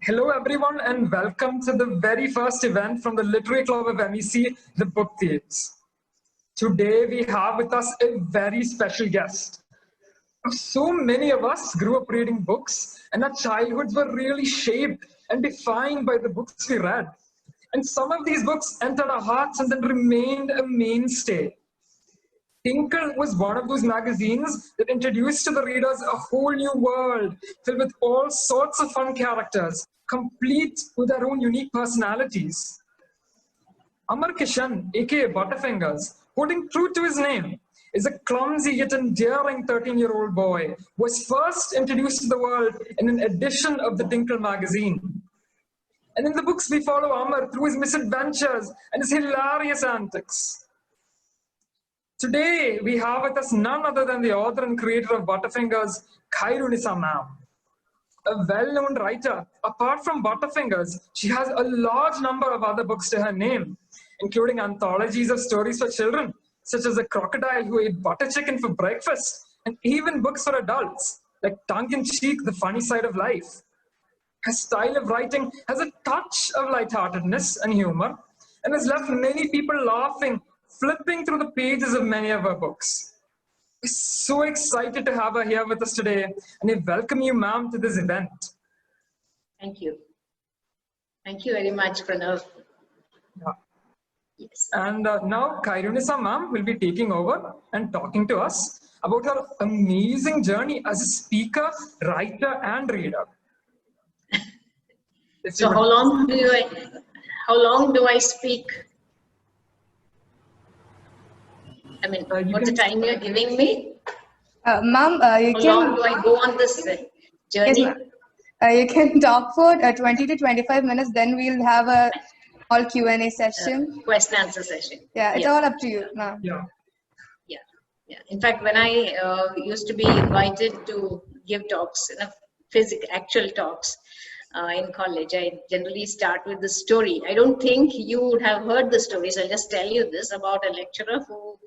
Hello everyone and welcome to the very first event from the Literary Club of MEC, the Book Thieves. Today we have with us a very special guest. So many of us grew up reading books and our childhoods were really shaped and defined by the books we read. And some of these books entered our hearts and then remained a mainstay. Tinkle was one of those magazines that introduced to the readers a whole new world filled with all sorts of fun characters, complete with their own unique personalities. Amar Kishan, aka Butterfingers, holding true to his name, is a clumsy yet endearing 13-year-old boy who was first introduced to the world in an edition of the Tinkle magazine. And in the books, we follow Amar through his misadventures and his hilarious antics. Today, we have with us none other than the author and creator of Butterfingers, Khairunisa ma'am. A well-known writer, apart from Butterfingers, she has a large number of other books to her name, including anthologies of stories for children, such as The Crocodile Who Ate Butter Chicken for Breakfast, and even books for adults, like Tongue-in-Cheek, The Funny Side of Life. Her style of writing has a touch of lightheartedness and humor, and has left many people laughing, flipping through the pages of many of her books. We're so excited to have her here with us today, and I welcome you, ma'am, to this event. Thank you. Thank you very much, Pranav. Yeah. Yes. And now Khairunisa ma'am will be taking over and talking to us about her amazing journey as a speaker, writer, and reader. So how long do I speak? I mean, what's the time you're giving me? Ma'am, you How can. long do I go on this journey? Yes, you can talk for 20 to 25 minutes. Then we'll have a small Q&A session. Question answer session. Yeah, it's all up to you, ma'am. Yeah. Yeah. In fact, when I used to be invited to give talks, actual talks in college, I generally start with the story. I don't think you would have heard the story, so I'll just tell you this about a lecturer who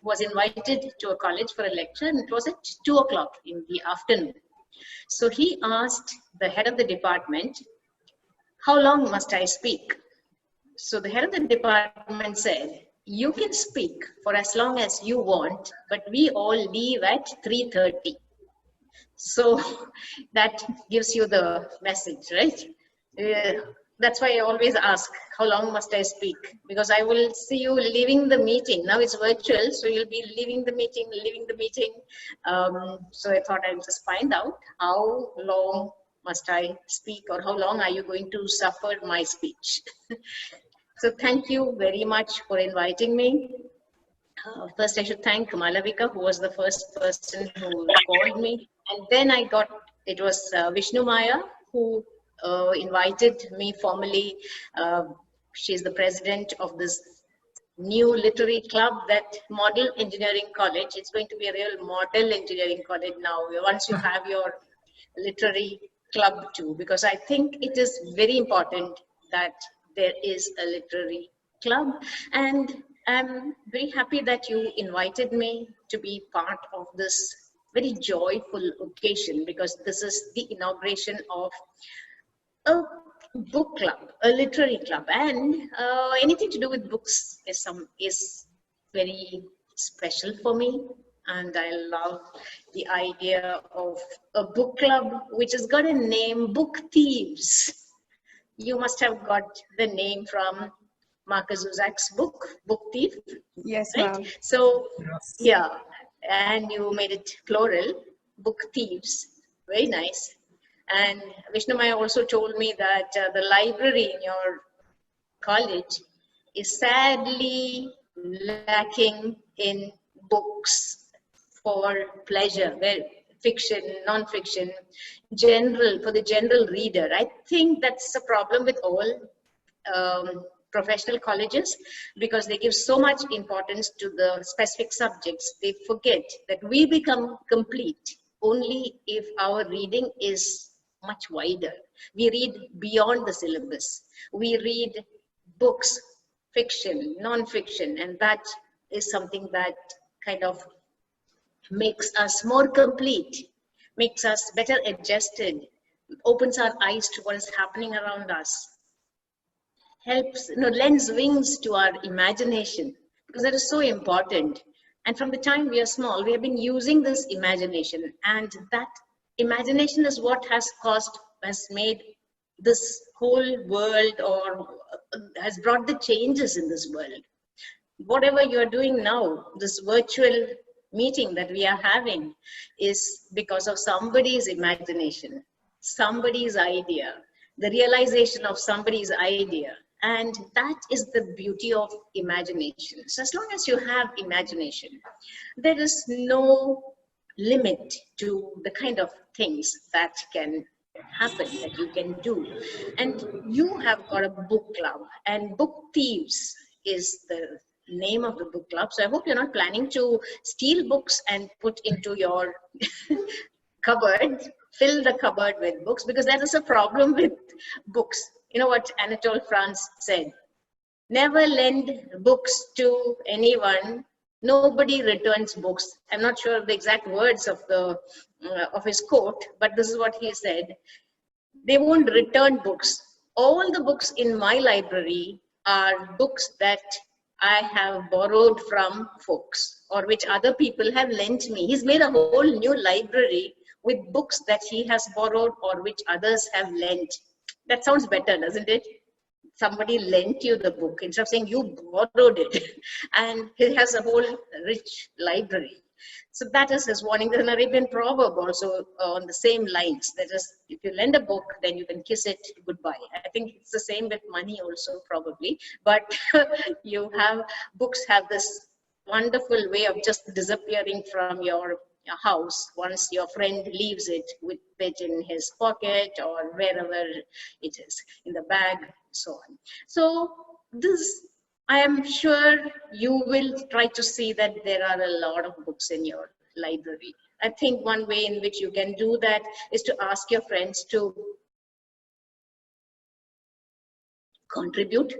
was invited to a college for a lecture, and it was at 2 o'clock in the afternoon. So he asked the head of the department, "How long must I speak?" So the head of the department said, "You can speak for as long as you want, but we all leave at 3:30. So that gives you the message, right? That's why I always ask, how long must I speak? Because I will see you leaving the meeting. Now it's virtual, so you'll be leaving the meeting. So I thought I'd just find out how long must I speak, or how long are you going to suffer my speech? So thank you very much for inviting me. First, I should thank Malavika, who was the first person who called me. And then it was Vishnu Maya, who invited me formally. She's the president of this new literary club, that Model Engineering College. It's going to be a real model engineering college now, once you have your literary club too, because I think it is very important that there is a literary club. And I'm very happy that you invited me to be part of this very joyful occasion, because this is the inauguration of a book club, a literary club, and anything to do with books is very special for me. And I love the idea of a book club which has got a name, Book Thieves. You must have got the name from Marcus Zuzak's book, Book Thief. Yes, right? ma'am. So, Yes. yeah, and you made it plural, Book Thieves. Very nice. And Vishnu Maya also told me that the library in your college is sadly lacking in books for pleasure, well, fiction, non-fiction, for the general reader. I think that's a problem with all professional colleges, because they give so much importance to the specific subjects. They forget that we become complete only if our reading is much wider. We read beyond the syllabus. We read books, fiction, non-fiction, and that is something that kind of makes us more complete, makes us better adjusted opens our eyes to what is happening around us, helps, lends wings to our imagination, because that is so important. And from the time we are small, we have been using this imagination, and that imagination is what has made this whole world, or has brought the changes in this world. Whatever you're doing now, this virtual meeting that we are having, is because of somebody's imagination, somebody's idea, the realization of somebody's idea. And that is the beauty of imagination. So as long as you have imagination, there is no limit to the kind of things that can happen, that you can do. And you have got a book club, and Book Thieves is the name of the book club. So I hope you're not planning to steal books and put into your cupboard, fill the cupboard with books, because that is a problem with books. You know what Anatole France said? Never lend books to anyone. Nobody returns books. I'm not sure of the exact words of his quote, but this is what he said. They won't return books. All the books in my library are books that I have borrowed from folks, or which other people have lent me. He's made a whole new library with books that he has borrowed or which others have lent. That sounds better, doesn't it? Somebody lent you the book instead of saying you borrowed it. And he has a whole rich library. So that is his warning. There's an Arabian proverb also on the same lines. That is, if you lend a book, then you can kiss it goodbye. I think it's the same with money also, probably. But books have this wonderful way of just disappearing from your house once your friend leaves it with it in his pocket or wherever it is, in the bag, so on. So this, I am sure you will try to see that there are a lot of books in your library. I think one way in which you can do that is to ask your friends to contribute,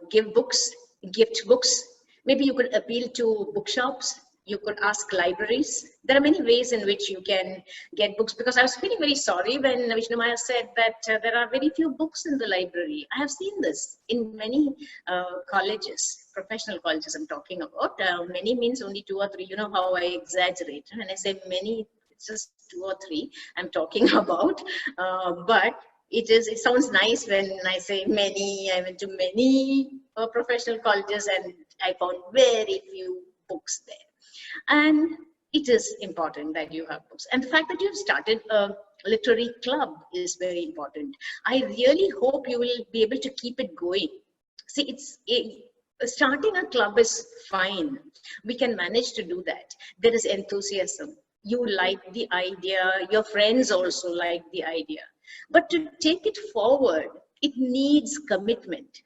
give books, gift books. Maybe you could appeal to bookshops. You could ask libraries. There are many ways in which you can get books, because I was feeling very sorry when Vishnu Maya said that there are very few books in the library. I have seen this in many colleges, professional colleges I'm talking about. Many means only 2 or 3. You know how I exaggerate. When I say many, it's just 2 or 3 I'm talking about. But it sounds nice when I say many. I went to many professional colleges and I found very few books there. And it is important that you have books. And the fact that you've started a literary club is very important. I really hope you will be able to keep it going. See, starting a club is fine. We can manage to do that. There is enthusiasm. You like the idea. Your friends also like the idea. But to take it forward, it needs commitment.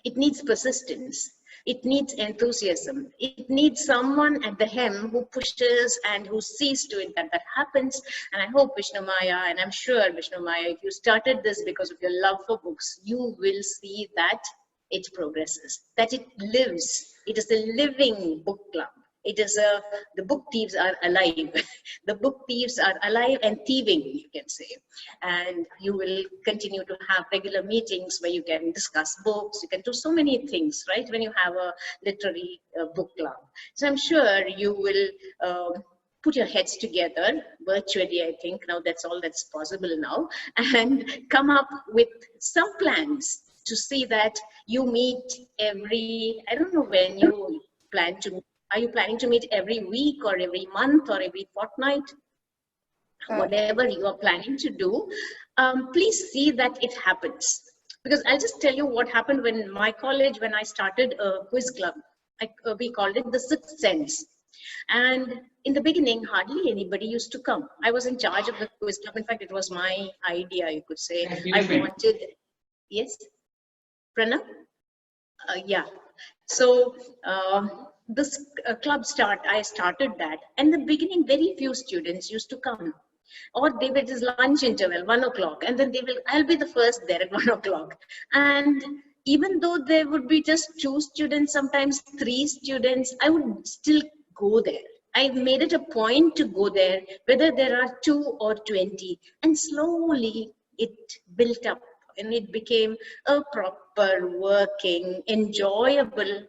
It needs persistence. It needs enthusiasm. It needs someone at the helm who pushes and who sees to it that that happens. And I hope Vishnu Maya, and I'm sure Vishnu Maya, if you started this because of your love for books, you will see that it progresses, that it lives. It is a living book club. It is the book thieves are alive. The book thieves are alive and thieving, you can say. And you will continue to have regular meetings where you can discuss books. You can do so many things, right, when you have a literary book club. So I'm sure you will put your heads together virtually, I think. Now that's all that's possible now. And come up with some plans to see that you meet every, I don't know when you plan to meet. Are you planning to meet every week or every month or every fortnight? Whatever you are planning to do, please see that it happens. Because I'll just tell you what happened when my college, when I started a quiz club. We called it the Sixth Sense. And in the beginning, hardly anybody used to come. I was in charge of the quiz club. In fact, it was my idea, you could say. I wanted, yes, Pranav? Yeah. So, this club I started that. And in the beginning, very few students used to come. Or they were just lunch interval, 1 o'clock. And then I'll be the first there at 1 o'clock. And even though there would be just 2 students, sometimes 3 students, I would still go there. I made it a point to go there, whether there are 2 or 20, and slowly it built up and it became a proper working, enjoyable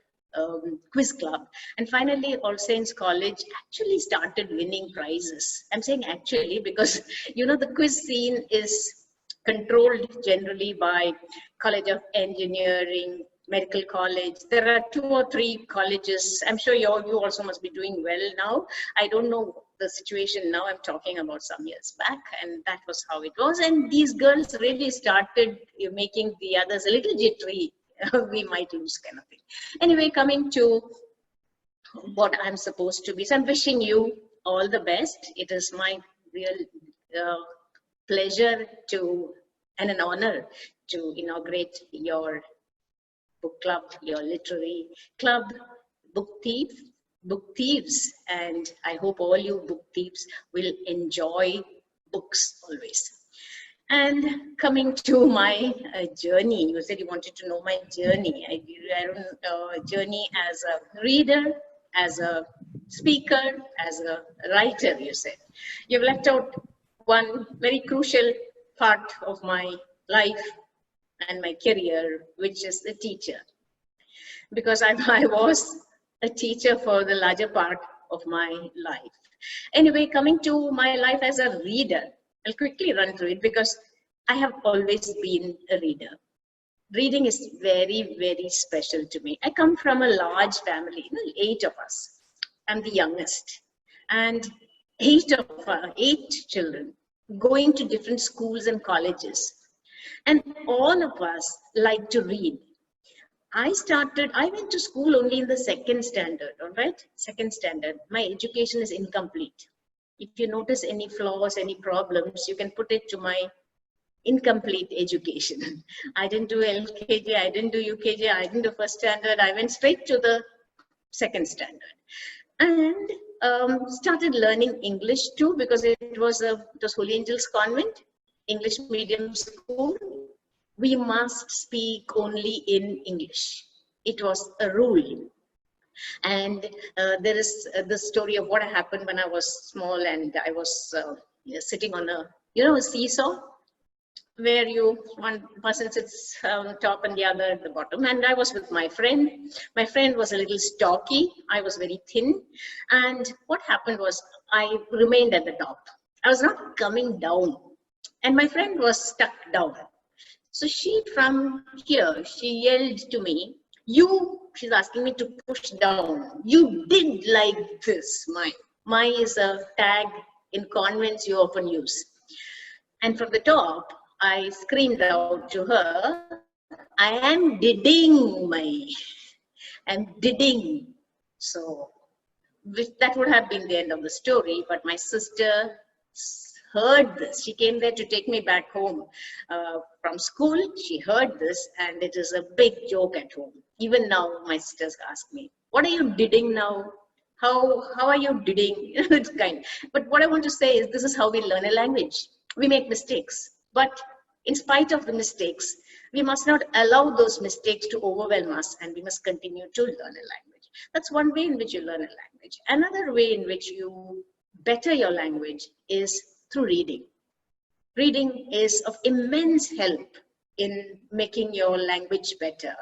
quiz club. And finally, All Saints College actually started winning prizes. I'm saying actually because, you know, the quiz scene is controlled generally by College of Engineering, Medical College. There are 2 or 3 colleges. I'm sure you also must be doing well now. I don't know the situation now. I'm talking about some years back, and that was how it was. And these girls really started making the others a little jittery. We might lose kind of thing. Anyway, coming to what I'm supposed to be. So I'm wishing you all the best. It is my real pleasure and an honor to inaugurate your book club, your literary club, book thieves, and I hope all you book thieves will enjoy books always. And coming to my journey, you said you wanted to know my journey. I don't journey as a reader, as a speaker, as a writer, you said. You've left out one very crucial part of my life and my career, which is the teacher. Because I was a teacher for the larger part of my life. Anyway, coming to my life as a reader, I'll quickly run through it because I have always been a reader. Reading is very, very special to me. I come from a large family, 8 of us. I'm the youngest. And 8 children going to different schools and colleges. And all of us like to read. I went to school only in the 2nd standard, all right? 2nd standard. My education is incomplete. If you notice any flaws, any problems, you can put it to my incomplete education. I didn't do LKG, I didn't do UKG, I didn't do 1st standard. I went straight to the 2nd standard. And started learning English too, because it was Holy Angels Convent, English medium school. We must speak only in English. It was a rule. And there is the story of what happened when I was small and I was sitting on a seesaw, where one person sits on top and the other at the bottom. And I was with my friend. My friend was a little stocky. I was very thin. And what happened was I remained at the top. I was not coming down. And my friend was stuck down. So from here, she yelled to me, she's asking me to push down. You did like this, my. My is a tag in convents you often use. And from the top, I screamed out to her, I am didding, my. I'm didding. So that would have been the end of the story, but my sister heard this. She came there to take me back home from school. She heard this, and it is a big joke at home. Even now, my sisters ask me, what are you didding now? How are you didding? It's kind. But what I want to say is this is how we learn a language. We make mistakes. But in spite of the mistakes, we must not allow those mistakes to overwhelm us, and we must continue to learn a language. That's one way in which you learn a language. Another way in which you better your language is through reading. Reading is of immense help in making your language better,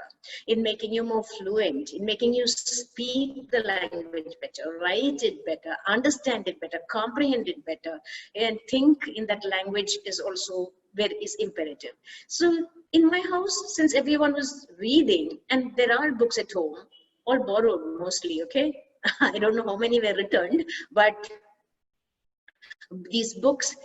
in making you more fluent, in making you speak the language better, write it better, understand it better, comprehend it better, and think in that language is also is imperative. So in my house, since everyone was reading, and there are books at home, all borrowed mostly, okay? I don't know how many were returned, but these books,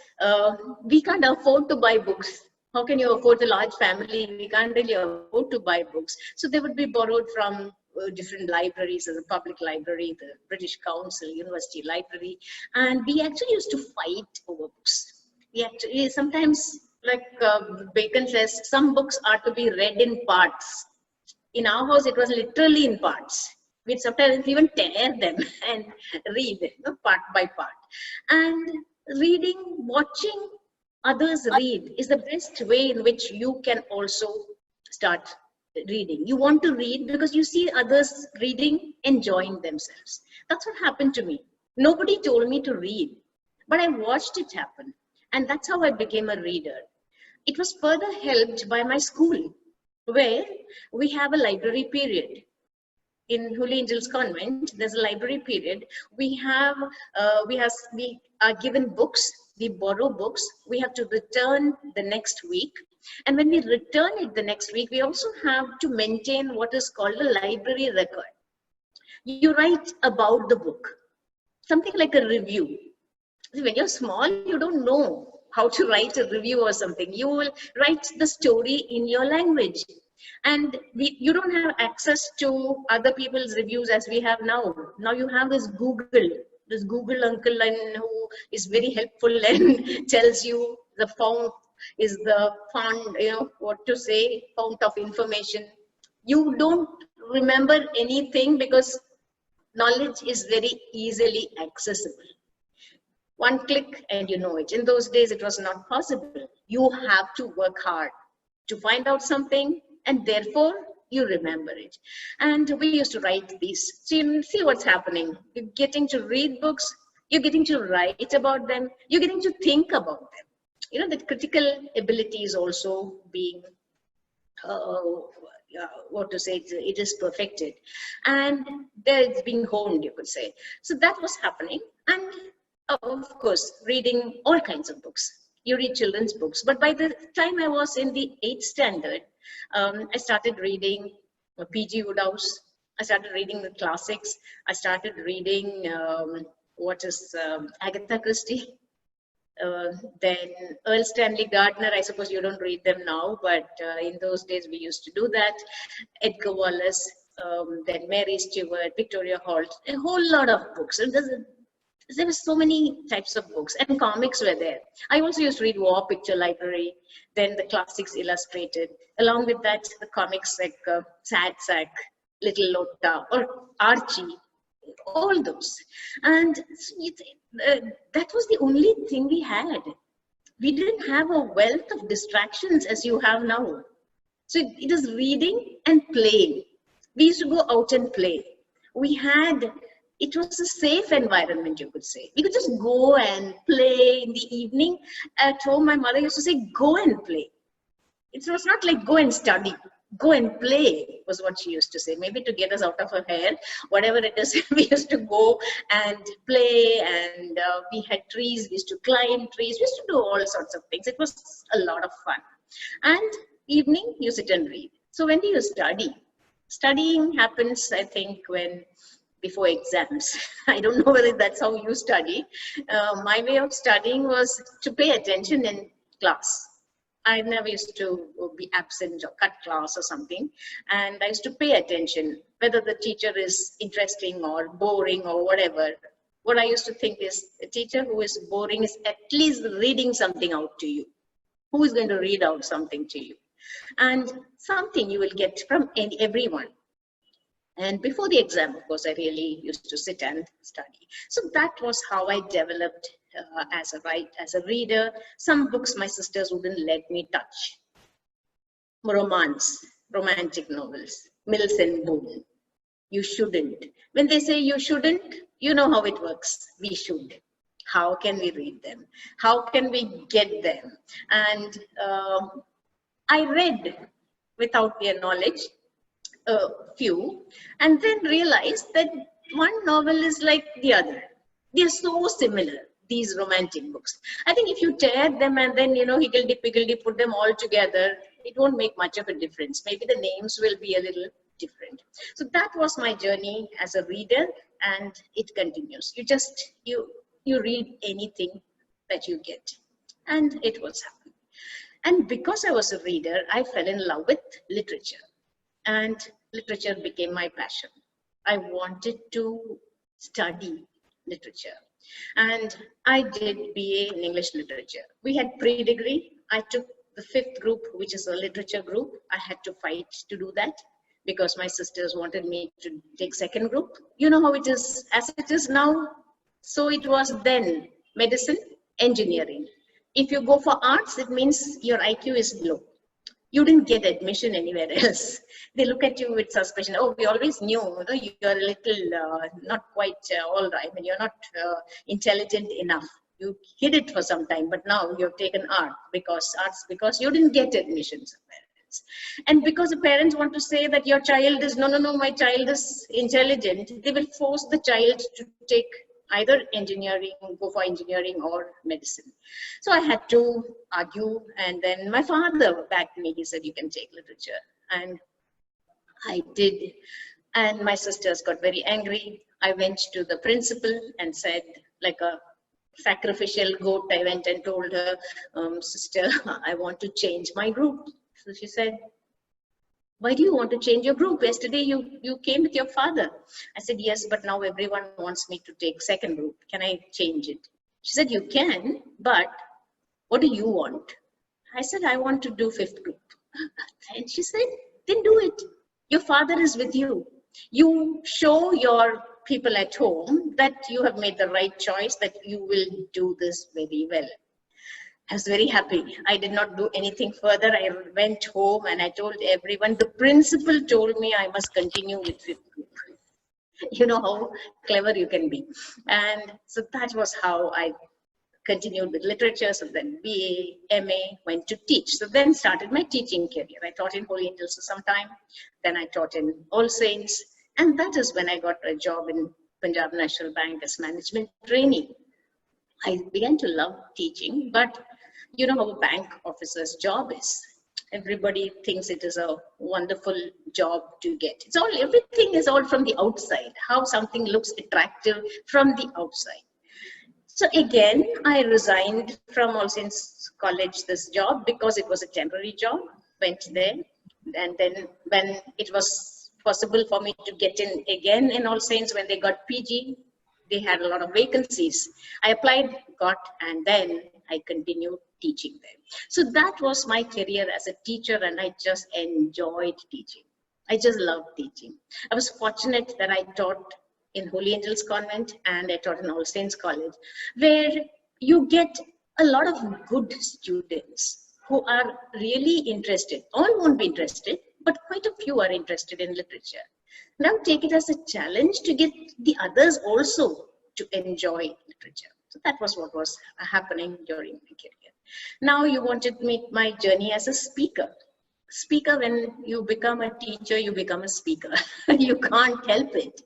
we can't afford to buy books. How can you afford a large family? We can't really afford to buy books. So they would be borrowed from different libraries, as a public library, the British Council, University Library. And we actually used to fight over books. We actually sometimes, like Bacon says, some books are to be read in parts. In our house, it was literally in parts. We'd sometimes even tear them and read part by part. And reading, watching others read is the best way in which you can also start reading. You want to read because you see others reading, enjoying themselves. That's what happened to me. Nobody told me to read, but I watched it happen. And that's how I became a reader. It was further helped by my school, where we have a library period. In Holy Angels Convent, there's a library period. We are given books, we borrow books, we have to return the next week. And when we return it the next week, we also have to maintain what is called a library record. You write about the book, something like a review. When you're small, you don't know how to write a review or something. You will write the story in your language. And you don't have access to other people's reviews as we have now. Now you have this Google uncle, and who is very helpful and tells you the font is the font, what to say, fount of information. You don't remember anything because knowledge is very easily accessible. One click and you know it. In those days, it was not possible. You have to work hard to find out something, and therefore you remember it. And we used to write these. So you see what's happening. You're getting to read books, you're getting to write about them, you're getting to think about them. That critical ability is also being, it is perfected. And it's being honed, you could say. So that was happening. And of course, reading all kinds of books. You read children's books. But by the time I was in the 8th standard, I started reading P.G. Wodehouse. I started reading the classics. I started reading Agatha Christie. Then Earl Stanley Gardner. I suppose you don't read them now, but in those days we used to do that. Edgar Wallace, then Mary Stuart, Victoria Holt, a whole lot of books. And there were so many types of books, and comics were there. I also used to read War Picture Library, then the Classics Illustrated. Along with that, the comics like Sad Sack, Little Lotta, or Archie, all those. And that was the only thing we had. We didn't have a wealth of distractions as you have now. So it is reading and playing. We used to go out and play. It was a safe environment, you could say. We could just go and play in the evening. At home, my mother used to say, go and play. It was not like go and study. Go and play was what she used to say. Maybe to get us out of her hair, whatever it is, we used to go and play. And we had trees. We used to climb trees. We used to do all sorts of things. It was a lot of fun. And evening, you sit and read. So when do you study? Studying happens, I think, before exams. I don't know whether that's how you study. My way of studying was to pay attention in class. I never used to be absent or cut class or something. And I used to pay attention, whether the teacher is interesting or boring or whatever. What I used to think is, a teacher who is boring is at least reading something out to you. Who is going to read out something to you? And something you will get from everyone. And before the exam, of course, I really used to sit and study. So that was how I developed as a reader. Some books my sisters wouldn't let me touch. Romantic novels, Mills and Boon. You shouldn't. When they say you shouldn't, you know how it works. We should. How can we read them? How can we get them? And I read without their knowledge, a few, and then realized that one novel is like the other. They're so similar, these romantic books. I think if you tear them and then, higgledy-piggledy, put them all together, it won't make much of a difference. Maybe the names will be a little different. So that was my journey as a reader, and it continues. You read anything that you get, and it was happening. And because I was a reader, I fell in love with literature. And literature became my passion. I wanted to study literature. And I did BA in English literature. We had pre-degree. I took the 5th group, which is a literature group. I had to fight to do that because my sisters wanted me to take 2nd group. You know how it is, as it is now. So it was then medicine, engineering. If you go for arts, it means your IQ is low. you didn't get admission anywhere else. They look at you with suspicion. Oh, we always knew, you're a little not quite all right. I mean, you're not intelligent enough. You hid it for some time, but now you've taken arts because you didn't get admission somewhere else. And because the parents want to say that your child is, no, my child is intelligent, they will force the child to take either engineering, go for engineering or medicine. So I had to argue, and then my father backed me. He said, you can take literature. And I did. And my sisters got very angry. I went to the principal and said, like a sacrificial goat, I went and told her, sister, I want to change my group. So she said, why do you want to change your group? Yesterday you came with your father. I said, yes, but now everyone wants me to take second group. Can I change it? She said, you can, but what do you want? I said, I want to do fifth group. And she said, then do it. Your father is with you. You show your people at home that you have made the right choice, that you will do this very well. I was very happy. I did not do anything further. I went home and I told everyone. The principal told me I must continue with fifth group. You know how clever you can be. And so that was how I continued with literature. So then BA, MA, went to teach. So then started my teaching career. I taught in Holy Angels for some time. Then I taught in All Saints. And that is when I got a job in Punjab National Bank as management trainee. I began to love teaching, but you know how a bank officer's job is. Everybody thinks it is a wonderful job to get. Everything is all from the outside, how something looks attractive from the outside. So again, I resigned from All Saints College, this job, because it was a temporary job, went there. And then when it was possible for me to get in again in All Saints, when they got PG, they had a lot of vacancies. I applied, got, and then I continued teaching there. So that was my career as a teacher, and I just enjoyed teaching. I just loved teaching. I was fortunate that I taught in Holy Angels Convent and I taught in All Saints College, where you get a lot of good students who are really interested. All won't be interested, but quite a few are interested in literature. Now take it as a challenge to get the others also to enjoy literature. So that was what was happening during my career. Now you wanted to meet my journey as a speaker. Speaker, when you become a teacher, you become a speaker. You can't help it.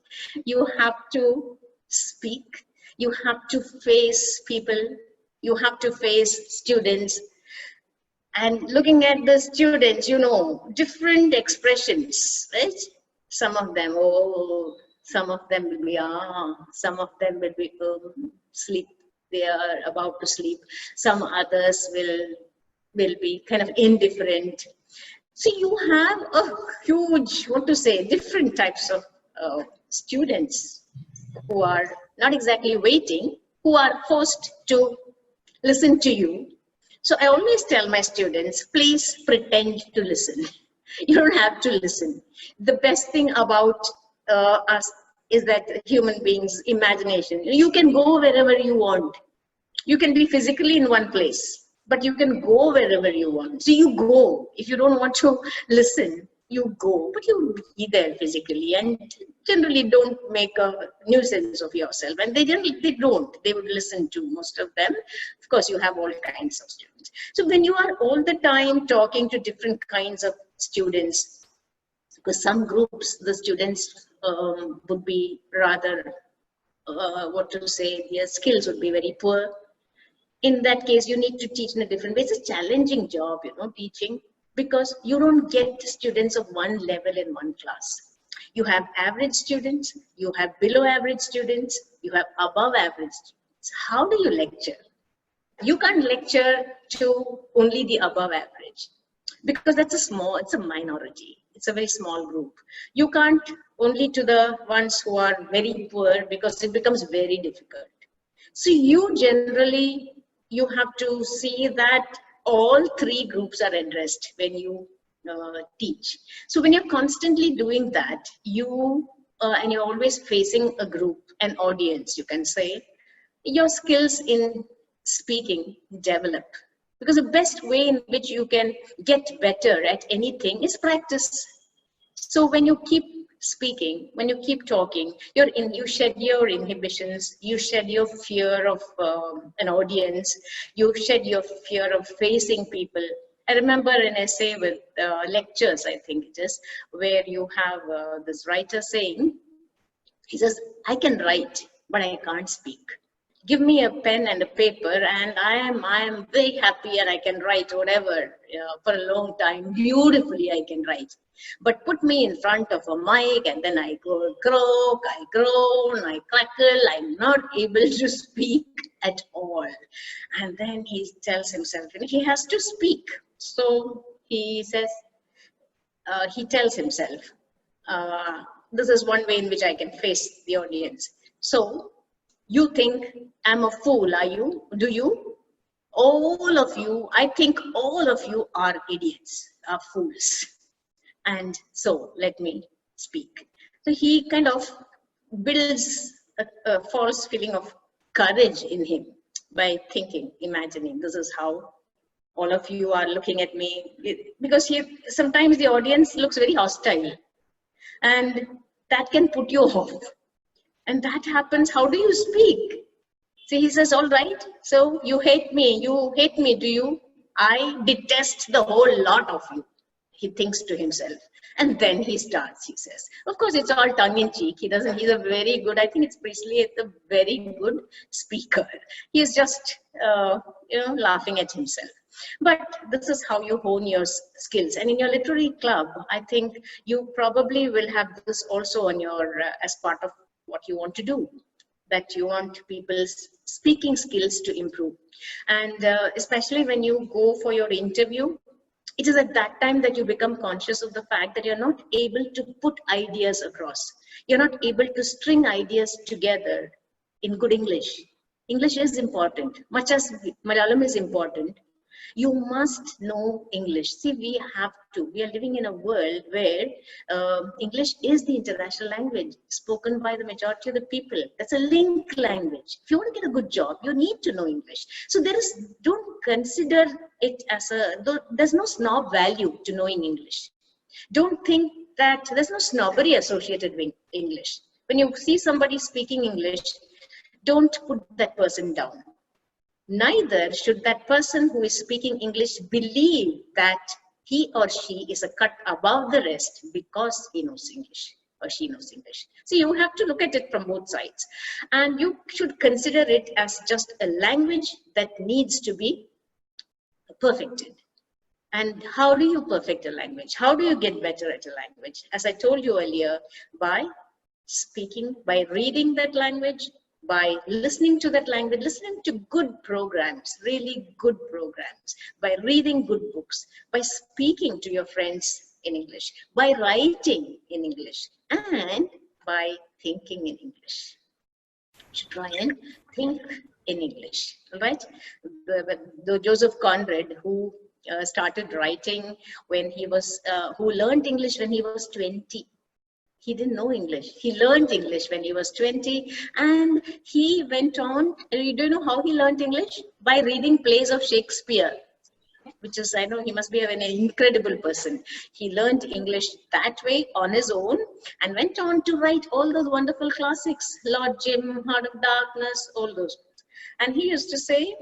You have to speak. You have to face people. You have to face students. And looking at the students, you know, different expressions, right? Some of them, oh, some of them will be, some of them will be sleep. They are about to sleep. Some others will be kind of indifferent. So you have a huge, different types of students who are not exactly waiting, who are forced to listen to you. So I always tell my students, please pretend to listen. You don't have to listen. The best thing about us is that human beings' imagination. You can go wherever you want. You can be physically in one place, but you can go wherever you want. So you go. If you don't want to listen, you go, but you be there physically, and generally don't make a nuisance of yourself. And they don't. They would listen to most of them. Of course, you have all kinds of students. So when you are all the time talking to different kinds of students, because some groups, the students would be rather, their skills would be very poor. In that case, you need to teach in a different way. It's a challenging job, teaching, because you don't get students of one level in one class. You have average students, you have below average students, you have above average students. How do you lecture? You can't lecture to only the above average, because it's a minority. It's a very small group. You can't only to the ones who are very poor, because it becomes very difficult. So you have to see that all three groups are addressed when you teach. So when you're constantly doing that, and you're always facing a group, an audience, you can say, your skills in speaking develop. Because the best way in which you can get better at anything is practice. So when you keep speaking, when you keep talking, you shed your inhibitions, you shed your fear of an audience, you shed your fear of facing people. I remember an essay with lectures, I think it is, where you have this writer saying, he says, I can write, but I can't speak. Give me a pen and a paper and I am very happy and I can write whatever for a long time. Beautifully I can write. But put me in front of a mic and then I go croak, I groan, I crackle. I'm not able to speak at all. And then he tells himself, he has to speak. So he says, he tells himself, this is one way in which I can face the audience. So you think I'm a fool, are you? Do you? All of you, I think all of you are idiots, are fools. And so let me speak. So he kind of builds a false feeling of courage in him by thinking, imagining this is how all of you are looking at me. Because sometimes the audience looks very hostile and that can put you off. And that happens, how do you speak? See, he says, all right, so you hate me, do you? I detest the whole lot of you, he thinks to himself. And then he starts, he says. Of course, it's all tongue-in-cheek. He's a very good, I think it's Priestley, it's a very good speaker. He's just, laughing at himself. But this is how you hone your skills. And in your literary club, I think you probably will have this also on your, as part of what you want to do, that you want people's speaking skills to improve. And especially when you go for your interview, it is at that time that you become conscious of the fact that you're not able to put ideas across. You're not able to string ideas together in good English. English is important, much as Malayalam is important. You must know English. See, we are living in a world where English is the international language spoken by the majority of the people. That's a link language. If you want to get a good job, you need to know English. So don't consider it as there's no snob value to knowing English. Don't think that there's no snobbery associated with English. When you see somebody speaking English, don't put that person down. Neither should that person who is speaking English believe that he or she is a cut above the rest because he knows English or she knows English. So you have to look at it from both sides. And you should consider it as just a language that needs to be perfected. And how do you perfect a language? How do you get better at a language? As I told you earlier, by speaking, by reading that language, by listening to that language, listening to good programs, really good programs, by reading good books, by speaking to your friends in English, by writing in English, and by thinking in English. You should try and think in English, all right? The Joseph Conrad, who started writing when he was, who learned English when he was 20. He didn't know English. He learned English when he was 20, and he went on. Do you know how he learned English? By reading plays of Shakespeare, which is, I know he must be an incredible person. He learned English that way on his own and went on to write all those wonderful classics, Lord Jim, Heart of Darkness, all those. And he used to say,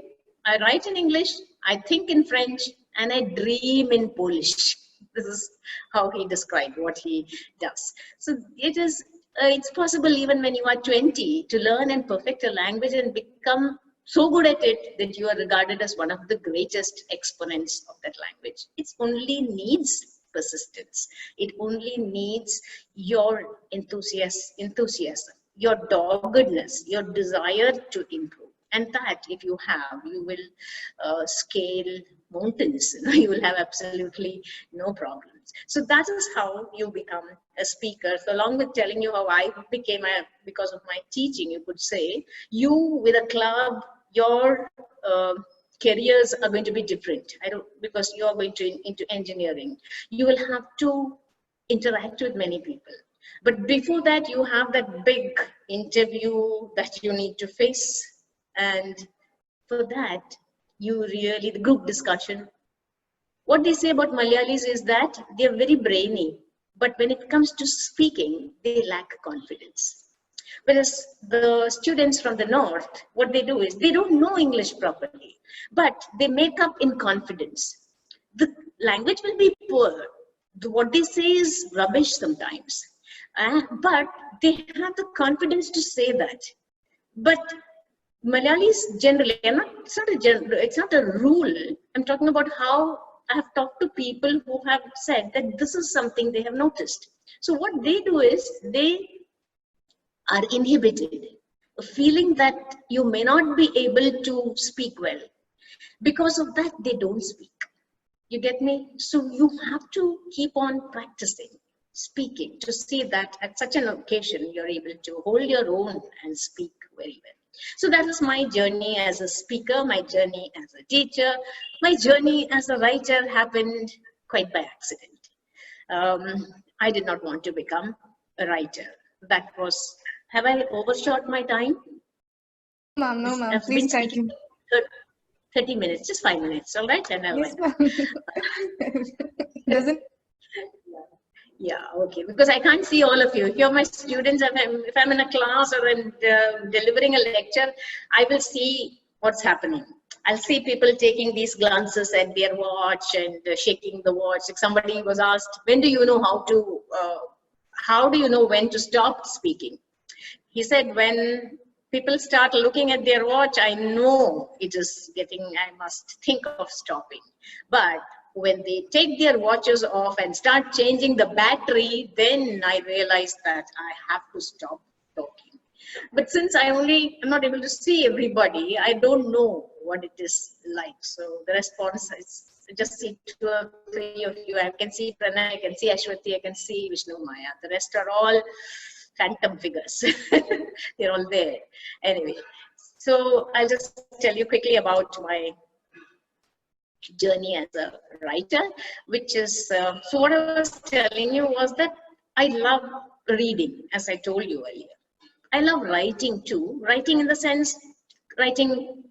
I write in English, I think in French, and I dream in Polish. This is how he described what he does. So it's possible even when you are 20 to learn and perfect a language and become so good at it that you are regarded as one of the greatest exponents of that language. It only needs persistence. It only needs your enthusiasm, your doggedness, your desire to improve. And that, if you have, you will scale mountains. You will have absolutely no problems. So that is how you become a speaker. So along with telling you how I became because of my teaching, you could say, you with a club, your careers are going to be different. Because you are going into engineering. You will have to interact with many people. But before that, you have that big interview that you need to face. And for that, the group discussion. What they say about Malayalis is that they're very brainy, but when it comes to speaking, they lack confidence. Whereas the students from the north, what they do is they don't know English properly, but they make up in confidence. The language will be poor. What they say is rubbish sometimes, but they have the confidence to say that. But Malayalis generally, it's not a rule. I'm talking about how I have talked to people who have said that this is something they have noticed. So what they do is they are inhibited, feeling that you may not be able to speak well. Because of that, they don't speak. You get me? So you have to keep on practicing speaking to see that at such an occasion, you're able to hold your own and speak very well. So that is my journey as a speaker, my journey as a teacher, my journey as a writer happened quite by accident. I did not want to become a writer. That was, have I overshot my time? Ma'am, no, ma'am. I've Please been speaking continue. 30 minutes, just 5 minutes, all right? And Yes, ma'am. Doesn't. Yeah, okay, because I can't see all of you. If you're my students, if I'm in a class or I'm delivering a lecture, I will see what's happening. I'll see people taking these glances at their watch and shaking the watch. If somebody was asked, when do you know how do you know when to stop speaking? He said, when people start looking at their watch, I know it is I must think of stopping. But when they take their watches off and start changing the battery, then I realize that I have to stop talking. But since I'm not able to see everybody, I don't know what it is like. So the response is, just see 2 or 3 of you. I can see Pranay, I can see Ashwati, I can see Vishnu Maya. The rest are all phantom figures. They're all there. Anyway, so I'll just tell you quickly about my journey as a writer, which is, so what I was telling you was that I love reading, as I told you earlier. I love writing too, writing in the sense, writing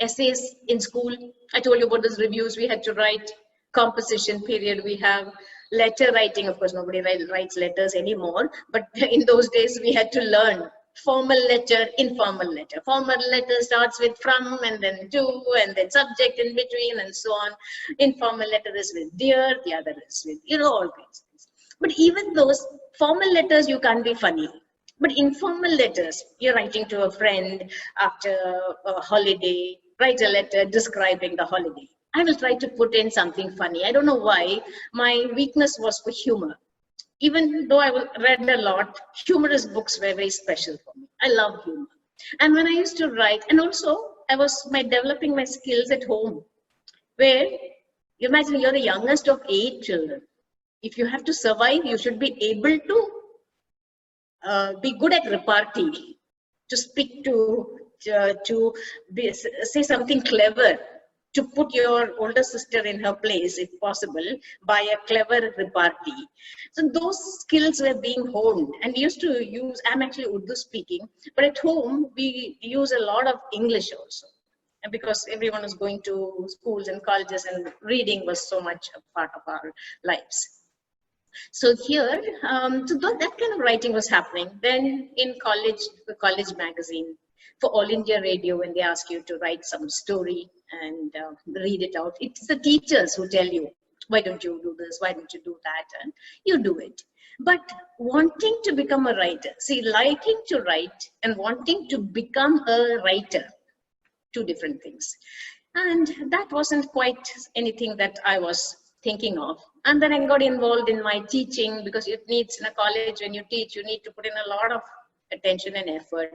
essays in school. I told you about those reviews we had to write, composition period, we have letter writing. Of course, nobody writes letters anymore, but in those days we had to learn formal letter, informal letter. Formal letter starts with from and then to and then subject in between and so on. Informal letter is with dear, the other is with, all kinds of things. But even those formal letters, you can't be funny. But informal letters, you're writing to a friend after a holiday, write a letter describing the holiday. I will try to put in something funny. I don't know why. My weakness was for humor. Even though I read a lot, humorous books were very special for me. I love humor. And when I used to write, and also I was developing my skills at home, where you imagine you're the youngest of 8 children. If you have to survive, you should be able to be good at repartee, to speak say something clever, to put your older sister in her place, if possible, by a clever repartee. So those skills were being honed. And we used to use, I'm actually Urdu speaking, but at home, we use a lot of English also. And because everyone was going to schools and colleges and reading was so much a part of our lives. So here, so that kind of writing was happening. Then in college, the college magazine, for All India Radio, when they ask you to write some story and read it out, it's the teachers who tell you, why don't you do this, why don't you do that, and you do it. But wanting to become a writer, see, liking to write and wanting to become a writer, 2 different things. And that wasn't quite anything that I was thinking of. And then I got involved in my teaching, because it needs, in a college, when you teach, you need to put in a lot of attention and effort.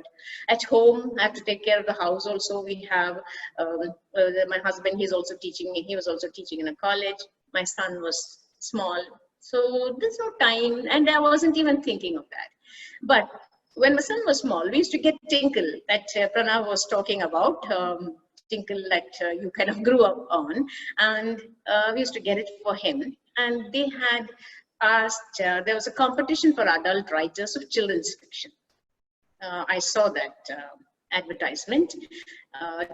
At home, I have to take care of the house also. We have my husband, he's also teaching me. He was also teaching in a college. My son was small. So there's no time, and I wasn't even thinking of that. But when my son was small, we used to get Tinkle, that Pranav was talking about, Tinkle that you kind of grew up on, and we used to get it for him. And they had asked, there was a competition for adult writers of children's fiction. I saw that advertisement.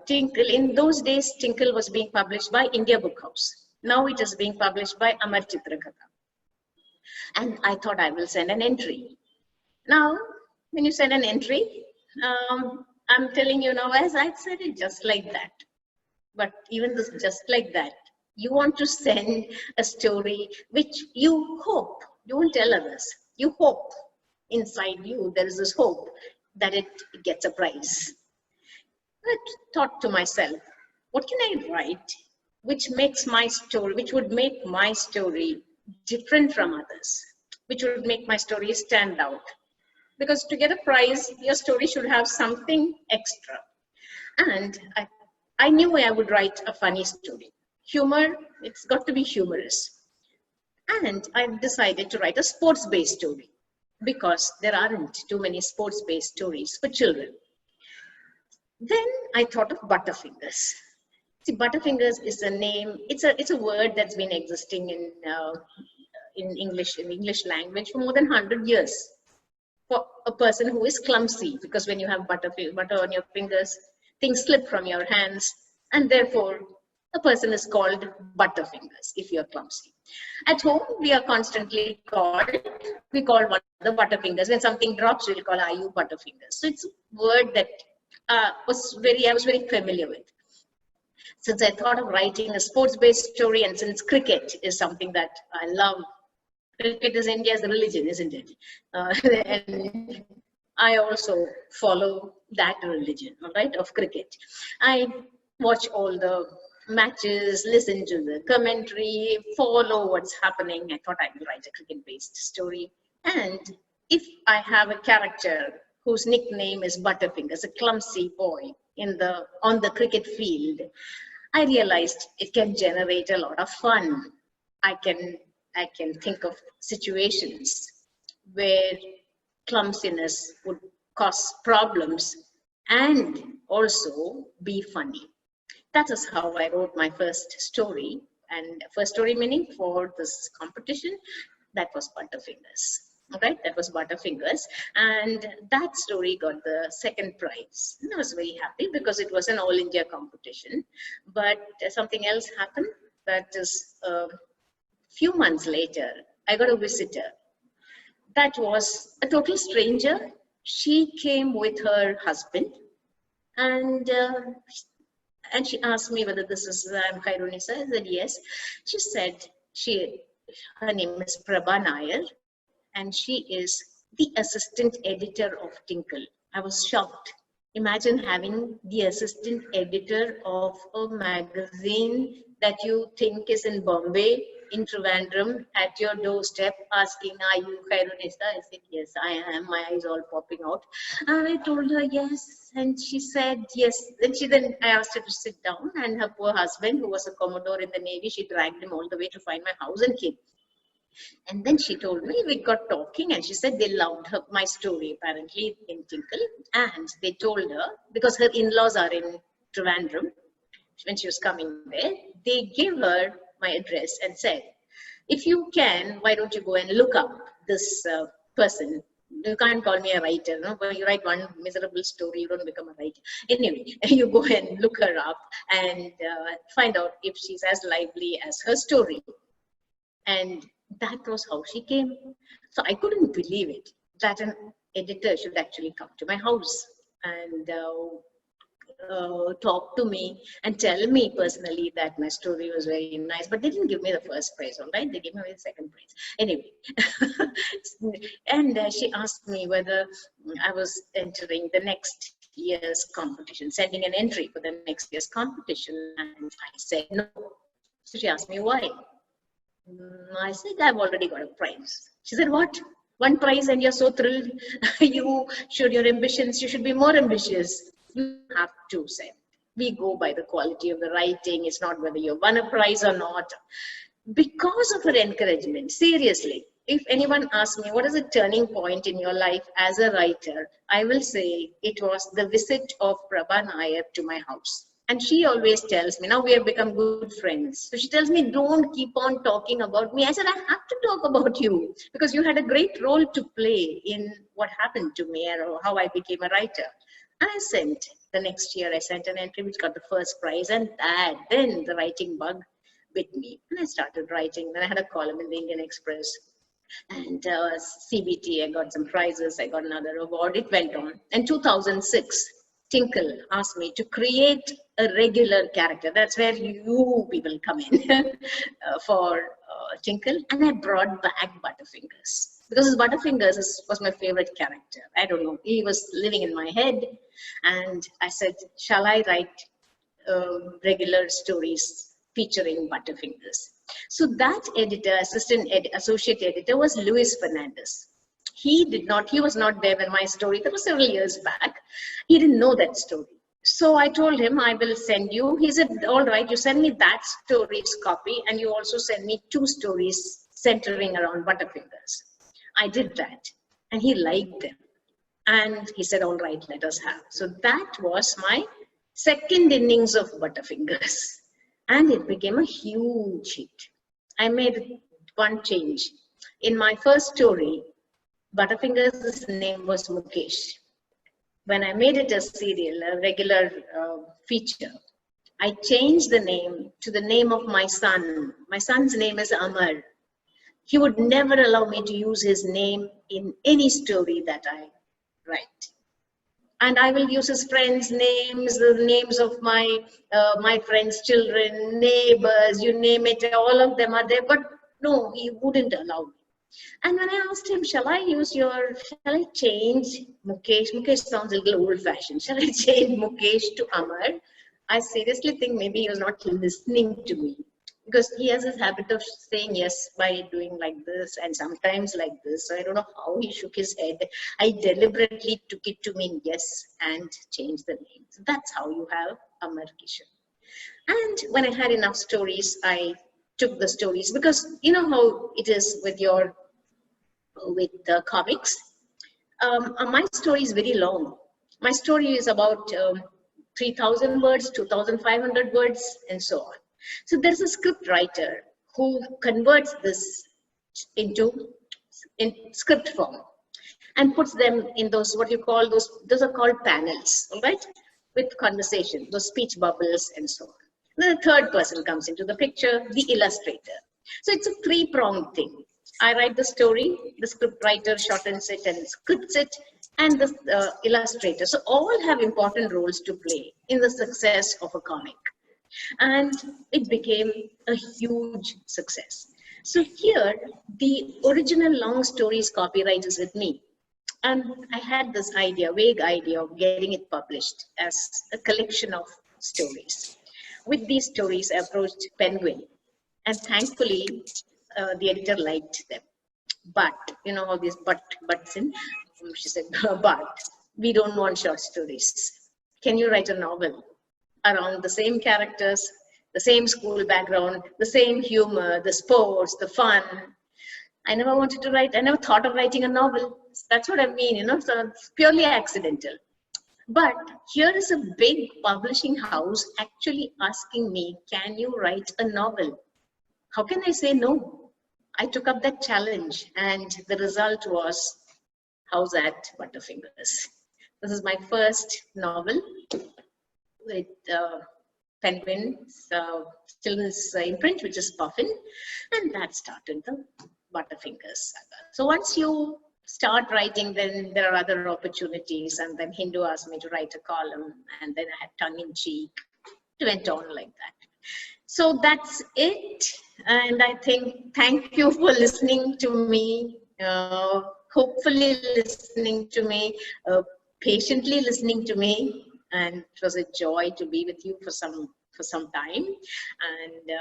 Tinkle, in those days, Tinkle was being published by India Book House. Now it is being published by Amar Chitrakatha. And I thought I will send an entry. Now, when you send an entry, I'm telling you now, as I said it just like that. But even this just like that, you want to send a story which you hope, you won't tell others, you hope inside you, there is this hope that it gets a prize. I thought to myself, what can I write which makes my story, which would make my story different from others, which would make my story stand out? Because to get a prize, your story should have something extra. And I knew I would write a funny story. Humor, it's got to be humorous. And I decided to write a sports-based story because there aren't too many sports-based stories for children. Then I thought of Butterfingers. See, Butterfingers is a name, it's a word that's been existing in English language for more than 100 years. For a person who is clumsy, because when you have butter on your fingers, things slip from your hands, and therefore a person is called Butterfingers if you're clumsy. At home, we are constantly called, we call one the Butterfingers. When something drops, we'll call, are you Butterfingers? So it's a word that I was very familiar with. Since I thought of writing a sports-based story, and since cricket is something that I love, cricket is India's religion, isn't it? And I also follow that religion, all right, of cricket. I watch all the matches, listen to the commentary, follow what's happening. I thought I would write a cricket-based story. And if I have a character whose nickname is Butterfingers, a clumsy boy on the cricket field, I realized it can generate a lot of fun. I can think of situations where clumsiness would cause problems and also be funny. That is how I wrote my first story, and first story meaning for this competition, that was Butterfingers. Okay, that was Butterfingers, and that story got the second prize. And I was very happy because it was an all India competition, but something else happened. That is few months later, I got a visitor. That was a total stranger. She came with her husband, and she asked me whether this is Khairunisa. I said yes. She said her name is Prabha Nair, and she is the assistant editor of Tinkle. I was shocked. Imagine having the assistant editor of a magazine that you think is in Bombay, in Trivandrum, at your doorstep, asking, are you Khairunisa? I said, yes, I am. My eyes all popping out. And I told her, yes. And she said, yes. Then I asked her to sit down, and her poor husband, who was a Commodore in the Navy, she dragged him all the way to find my house and came. And then she told me, we got talking, and she said they loved my story apparently in Tinkle. And they told her, because her in-laws are in Trivandrum, when she was coming there, they gave her my address and said, if you can, why don't you go and look up this person? You can't call me a writer, no? When you write one miserable story, you don't become a writer. Anyway, you go and look her up and find out if she's as lively as her story. And that was how she came. So I couldn't believe it, that an editor should actually come to my house and talk to me and tell me personally that my story was very nice. But they didn't give me the first prize, all right? They gave me the second prize. Anyway, and she asked me whether I was entering the next year's competition, sending an entry for the next year's competition. And I said no. So she asked me why. I said, I've already got a prize. She said, what? One prize and you're so thrilled? You showed your ambitions. You should be more ambitious. You have to say. We go by the quality of the writing. It's not whether you won a prize or not. Because of her encouragement, seriously, if anyone asks me, what is a turning point in your life as a writer? I will say it was the visit of Prabha Nair to my house. And she always tells me, now we have become good friends. So she tells me, don't keep on talking about me. I said, I have to talk about you because you had a great role to play in what happened to me or how I became a writer. And I sent, the next year I sent an entry which got the first prize, and then the writing bug bit me. And I started writing. Then I had a column in the Indian Express. And CBT, I got some prizes, I got another award, it went on. In 2006, Tinkle asked me to create a regular character. That's where you people come in for Tinkle. And I brought back Butterfingers. Because Butterfingers was my favorite character. I don't know, he was living in my head. And I said, shall I write regular stories featuring Butterfingers? So that editor, associate editor was Luis Fernandez. He was not there when my story, that was several years back. He didn't know that story. So I told him, I will send you. He said, all right, you send me that story's copy and you also send me 2 stories centering around Butterfingers. I did that and he liked them. And he said, all right, let us have. So that was my second innings of Butterfingers. And it became a huge hit. I made one change. In my first story, Butterfingers' name was Mukesh. When I made it a serial, a regular feature, I changed the name to the name of my son. My son's name is Amar. He would never allow me to use his name in any story that I write. And I will use his friends' names, the names of my friends' children, neighbors, you name it, all of them are there. But no, he wouldn't allow me. And when I asked him, shall I change Mukesh? Mukesh sounds a little old-fashioned. Shall I change Mukesh to Amar? I seriously think maybe he was not listening to me. Because he has this habit of saying yes by doing like this and sometimes like this. So I don't know how he shook his head. I deliberately took it to mean yes and changed the name. So that's how you have Amar Kishan. And when I had enough stories, I took the stories because you know how it is with the comics. My story is very long. My story is about 3,000 words, 2,500 words, and so on. So there's a script writer who converts this in script form and puts them in those, what you call those are called panels, all right, with conversation, those speech bubbles and so on. Then the third person comes into the picture, the illustrator. So it's a 3-pronged thing. I write the story, the script writer shortens it and scripts it, and the illustrator. So all have important roles to play in the success of a comic. And it became a huge success. So here, the original long stories copyright is with me. And I had this vague idea of getting it published as a collection of stories. With these stories, I approached Penguin. And thankfully, the editor liked them. But, you know how these buts in? She said, but we don't want short stories. Can you write a novel around the same characters, the same school background, the same humor, the sports, the fun? I never wanted to write, I never thought of writing a novel. That's what I mean, you know, so it's purely accidental. But here is a big publishing house actually asking me, can you write a novel? How can I say no? I took up that challenge and the result was How's That Butterfingers. This is my first novel with Penguin's children's imprint, which is Puffin, and that started the Butterfingers saga. So once you start writing, then there are other opportunities, and then Hindu asked me to write a column, and then I had tongue-in-cheek. It went on like that. So that's it, and I think thank you for listening to me, hopefully listening to me, patiently listening to me. And it was a joy to be with you for some time. And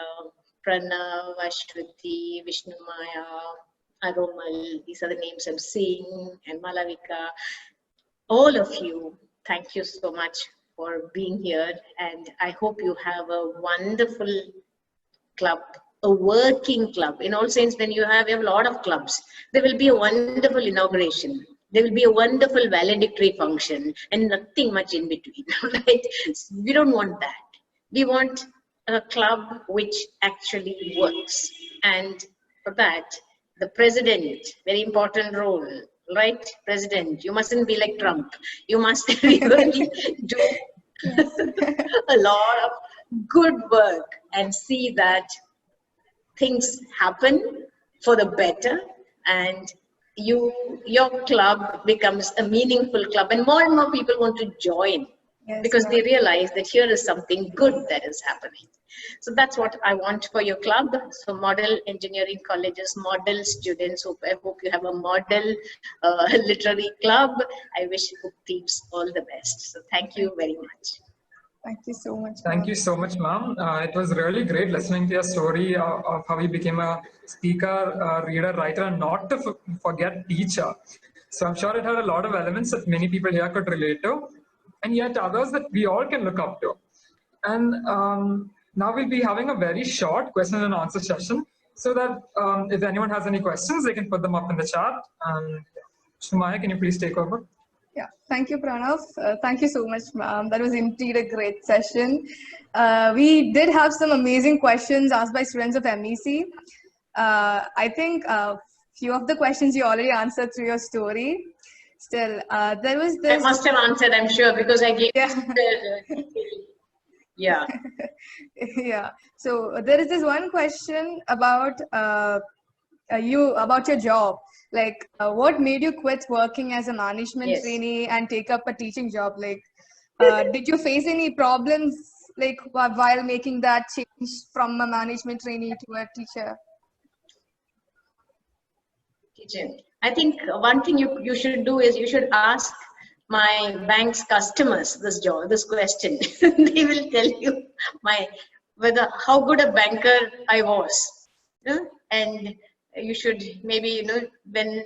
Pranav, Ashwati, Vishnu Maya, Aromal, these are the names I'm seeing, and Malavika. All of you, thank you so much for being here. And I hope you have a wonderful club, a working club. In all sense, when you have a lot of clubs, there will be a wonderful inauguration. There will be a wonderful valedictory function and nothing much in between, right? We don't want that. We want a club which actually works. And for that, the president, very important role, right, President? You mustn't be like Trump. You must really do a lot of good work and see that things happen for the better, and your club becomes a meaningful club, and more people want to join because they realize that here is something good that is happening. So that's what I want for your club. So model engineering colleges, model students. I hope you have a model literary club. I wish Book Thieves all the best. So thank you very much. Thank you so much. Thank you so much, ma'am. It was really great listening to your story of how you became a speaker, reader, writer, and not to forget teacher. So I'm sure it had a lot of elements that many people here could relate to, and yet others that we all can look up to. And now we'll be having a very short question and answer session, so that if anyone has any questions, they can put them up in the chat. Shumaya, can you please take over? Yeah, thank you, Pranav. Thank you so much, ma'am. That was indeed a great session. We did have some amazing questions asked by students of MEC. I think a few of the questions you already answered through your story. Still, there was this. I must have answered, I'm sure, because I gave Yeah. Yeah. So there is this one question about about your job. Like, what made you quit working as a management trainee and take up a teaching job? Like, did you face any problems like while making that change from a management trainee to a teacher? I think one thing you should do is you should ask my bank's customers this question. They will tell you how good a banker I was. And you should maybe, when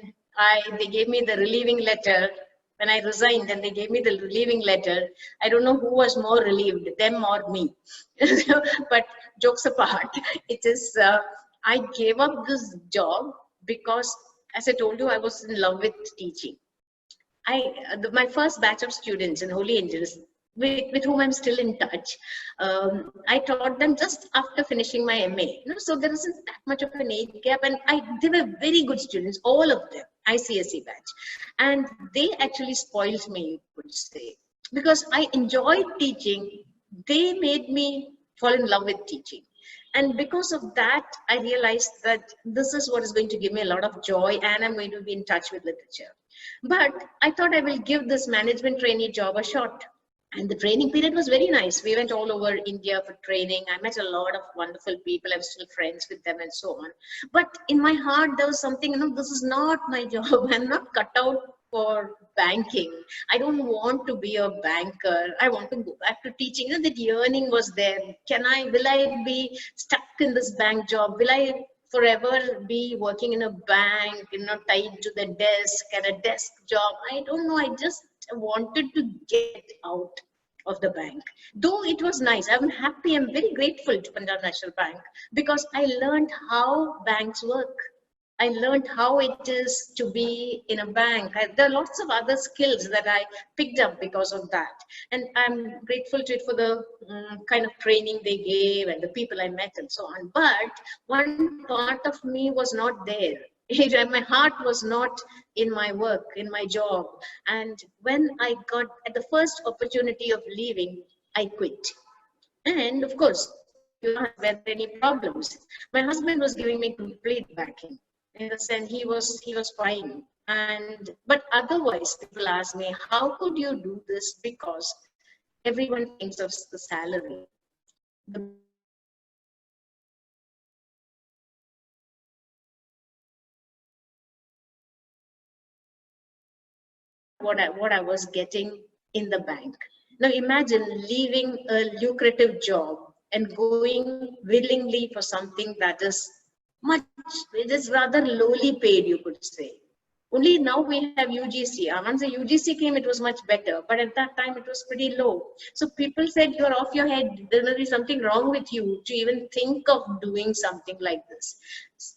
they gave me the relieving letter, when I resigned and they gave me the relieving letter, I don't know who was more relieved, them or me. But jokes apart, it is, I gave up this job because, as I told you, I was in love with teaching. My first batch of students in Holy Angels, with whom I'm still in touch, I taught them just after finishing my MA. So there isn't that much of an age gap, and they were very good students, all of them, ICSE batch. And they actually spoiled me, you could say. Because I enjoyed teaching, they made me fall in love with teaching. And because of that, I realized that this is what is going to give me a lot of joy, and I'm going to be in touch with literature. But I thought I will give this management trainee job a shot. And the training period was very nice. We went all over India for training. I met a lot of wonderful people. I'm still friends with them and so on. But in my heart, there was something, this is not my job. I'm not cut out for banking. I don't want to be a banker. I want to go back to teaching. That yearning was there. Will I be stuck in this bank job? Will I forever be working in a bank, tied to the desk and a desk job? I don't know. I just wanted to get out of the bank. Though it was nice, I'm happy, I'm very grateful to Punjab National Bank because I learned how banks work. I learned how it is to be in a bank. There are lots of other skills that I picked up because of that. And I'm grateful to it for the kind of training they gave and the people I met and so on. But one part of me was not there. My heart was not in my work, in my job. And when I got at the first opportunity of leaving, I quit. And of course, were there any problems? My husband was giving me complete backing. In the sense, he was fine. But otherwise, people ask me, how could you do this? Because everyone thinks of the salary. What I was getting in the bank. Now imagine leaving a lucrative job and going willingly for something that is it is rather lowly paid, you could say. Only now we have UGC. Once the UGC came, it was much better. But at that time, it was pretty low. So people said, you're off your head. There must be something wrong with you to even think of doing something like this.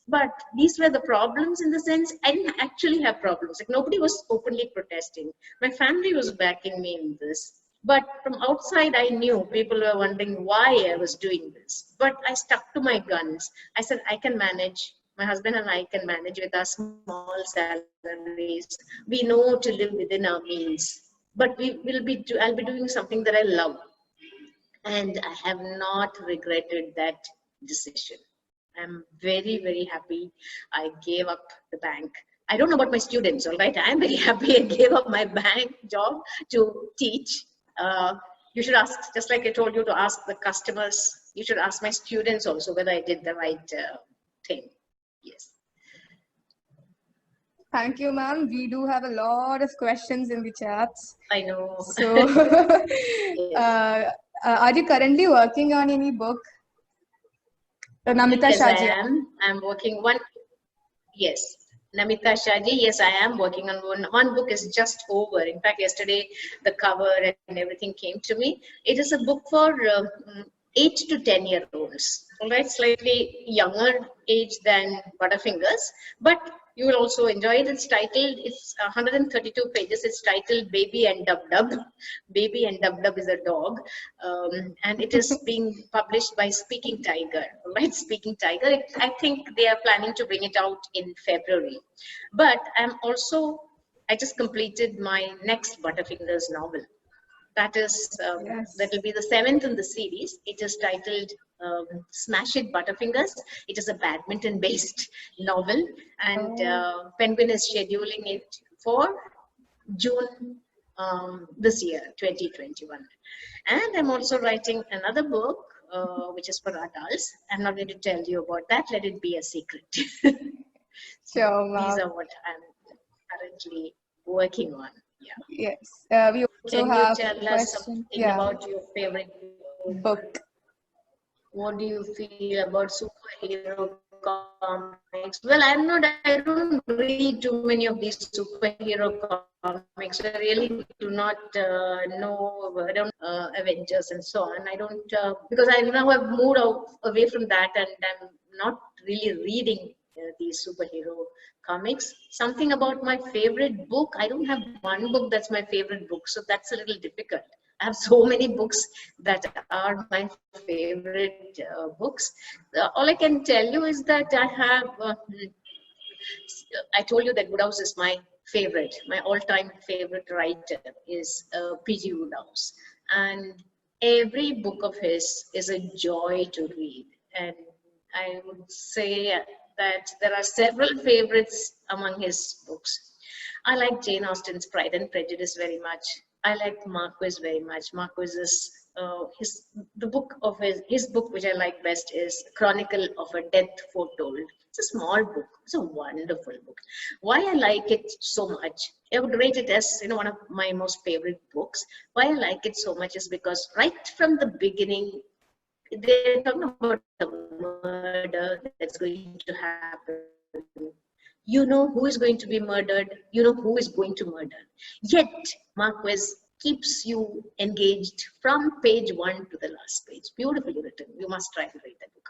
But these were the problems in the sense, I didn't actually have problems. Like nobody was openly protesting. My family was backing me in this. But from outside, I knew people were wondering why I was doing this. But I stuck to my guns. I said, I can manage. My husband and I can manage with our small salaries. We know to live within our means, but I'll be doing something that I love. And I have not regretted that decision. I'm very, very happy I gave up the bank. I don't know about my students, all right? I'm very happy I gave up my bank job to teach. You should ask, just like I told you to ask the customers, you should ask my students also whether I did the right thing. Yes. Thank you, ma'am. We do have a lot of questions in the chats. I know. So, Yes. are you currently working on any book? Namita Yes, Shaji. I'm working one. Yes, Namita Shaji. Yes, I am working on one. One book is just over. In fact, yesterday the cover and everything came to me. It is a book for 8 to 10-year-olds. All right, slightly younger age than Butterfingers, but you will also enjoy it. It's titled, it's 132 pages. It's titled Baby and Dub Dub. Baby and Dub Dub is a dog. And it is being published by Speaking Tiger. Right, Speaking Tiger. I think they are planning to bring it out in February. But I just completed my next Butterfingers novel. That is, that will be the 7th in the series. It is titled Smash It Butterfingers. It is a badminton-based novel, and Penguin is scheduling it for June this year, 2021. And I'm also writing another book, which is for adults. I'm not going to tell you about that. Let it be a secret. Sure, ma'am. These are what I'm currently working on. Yeah. Yes. We also Can have you tell us question. something about your favorite Book. What do you feel about superhero comics? Well, I don't read too many of these superhero comics. I really do not know, I don't Avengers and so on. I don't, because I now have moved away from that, and I'm not really reading these superhero comics. Something about my favorite book. I don't have one book that's my favorite book, so that's a little difficult. I have so many books that are my favorite books. All I can tell you is that I have, I told you that Woodhouse is my favorite. My all-time favorite writer is P.G. Woodhouse. And every book of his is a joy to read. And I would say that there are several favorites among his books. I like Jane Austen's Pride and Prejudice very much. I like Marquis very much. Marquis is the book of his book which I like best is Chronicle of a Death Foretold. It's a small book. It's a wonderful book. Why I like it so much, I would rate it as one of my most favorite books. Why I like it so much is because right from the beginning, they're talking about the murder that's going to happen. You know who is going to be murdered. You know who is going to murder. Yet, Marquis keeps you engaged from page 1 to the last page. Beautifully written. You must try to read that book.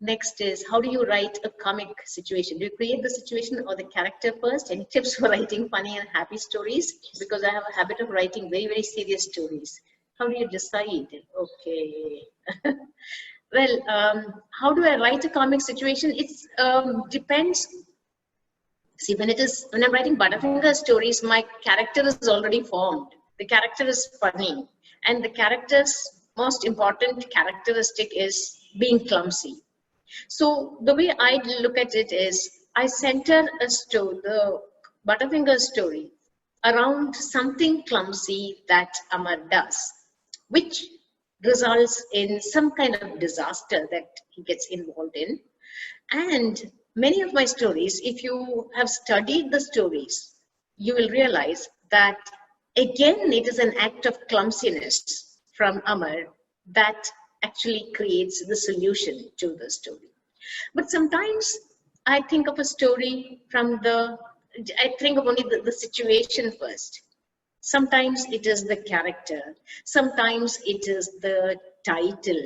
Next is, how do you write a comic situation? Do you create the situation or the character first? Any tips for writing funny and happy stories? Because I have a habit of writing very, very serious stories. How do you decide? Okay. Well, how do I write a comic situation? It depends. See, when I'm writing Butterfinger stories, my character is already formed. The character is funny. And the character's most important characteristic is being clumsy. So the way I look at it is, I center the Butterfinger story around something clumsy that Amar does, which results in some kind of disaster that he gets involved in. And many of my stories, if you have studied the stories, you will realize that again, it is an act of clumsiness from Amar that actually creates the solution to the story. But sometimes I think of a story I think of only the situation first. Sometimes it is the character. Sometimes it is the title.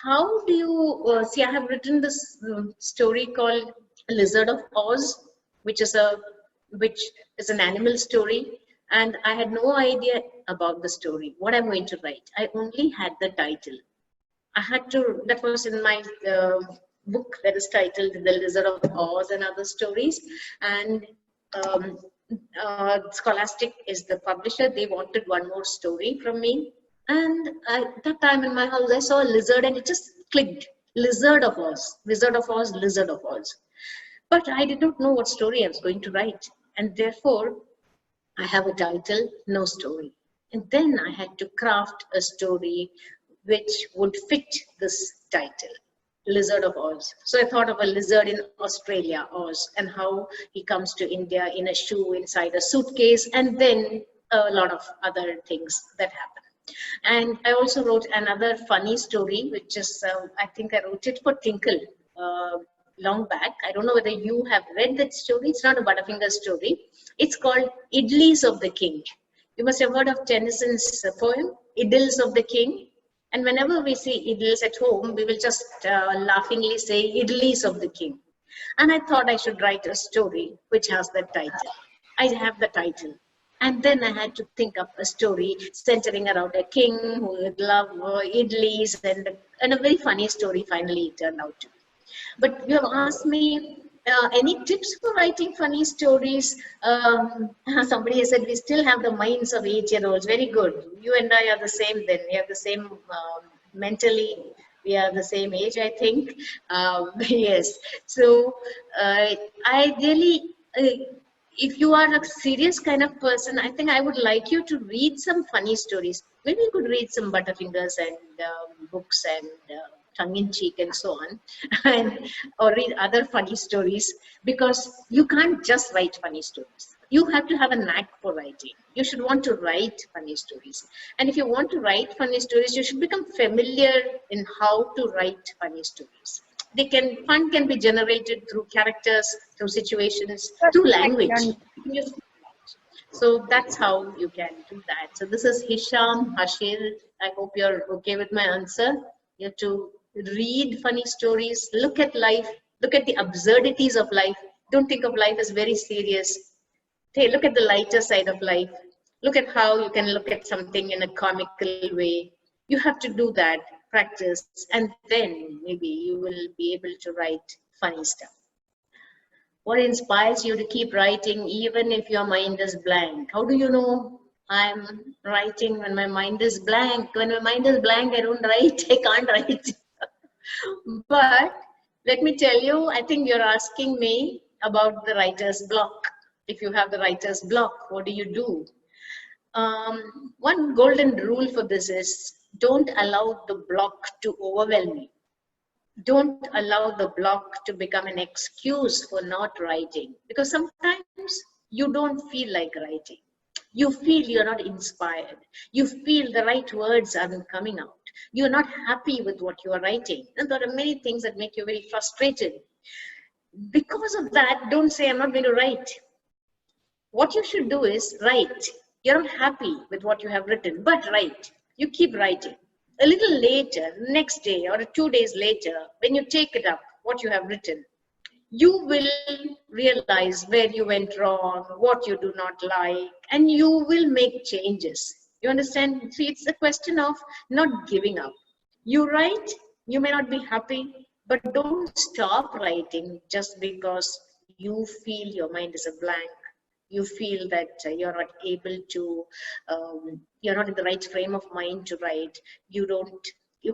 How do you see? I have written this story called Lizard of Oz, which is an animal story, and I had no idea about the story, what I'm going to write. I only had the title. I had to. That was in my book that is titled The Lizard of Oz and Other Stories. And Scholastic is the publisher. They wanted one more story from me. And at that time in my house, I saw a lizard and it just clicked. Lizard of Oz, Wizard of Oz, Lizard of Oz. But I did not know what story I was going to write. And therefore, I have a title, no story. And then I had to craft a story which would fit this title, Lizard of Oz. So I thought of a lizard in Australia, Oz, and how he comes to India in a shoe inside a suitcase, and then a lot of other things that happen. And I also wrote another funny story, which is, I think I wrote it for Tinkle long back. I don't know whether you have read that story. It's not a Butterfinger story. It's called Idlis of the King. You must have heard of Tennyson's poem, Idylls of the King. And whenever we see idylls at home, we will just laughingly say Idlis of the King. And I thought I should write a story which has that title. I have the title. And then I had to think up a story centering around a king who would love idlis, and a very funny story finally it turned out to be. But you have asked me any tips for writing funny stories. Somebody has said we still have the minds of 8-year-olds. Very good. You and I are the same then. We have the same mentally. We are the same age, I think. Yes. So I really... if you are a serious kind of person, I think I would like you to read some funny stories. Maybe you could read some Butterfingers and books and tongue-in-cheek and so on, or read other funny stories, because you can't just write funny stories. You have to have a knack for writing. You should want to write funny stories. And if you want to write funny stories, you should become familiar in how to write funny stories. Fun can be generated through characters, through situations, through language. So that's how you can do that. So this is Hisham Hashir. I hope you're okay with my answer. You have to read funny stories, look at life, look at the absurdities of life. Don't think of life as very serious. Hey, look at the lighter side of life. Look at how you can look at something in a comical way. You have to do that. Practice, and then maybe you will be able to write funny stuff. What inspires you to keep writing even if your mind is blank? How do you know I'm writing when my mind is blank? When my mind is blank, I don't write. I can't write. But let me tell you, I think you're asking me about the writer's block. If you have the writer's block, what do you do? One golden rule for this is, don't allow the block to overwhelm you. Don't allow the block to become an excuse for not writing. Because sometimes you don't feel like writing. You feel you're not inspired. You feel the right words aren't coming out. You're not happy with what you are writing. And there are many things that make you very frustrated. Because of that, don't say, I'm not going to write. What you should do is write. You're not happy with what you have written, but write. You keep writing. A little later, next day or 2 days later, when you take it up, what you have written, you will realize where you went wrong, what you do not like, and you will make changes. You understand? So it's a question of not giving up. You write, you may not be happy, but don't stop writing just because you feel your mind is a blank. You feel that you're not able to, you're not in the right frame of mind to write. You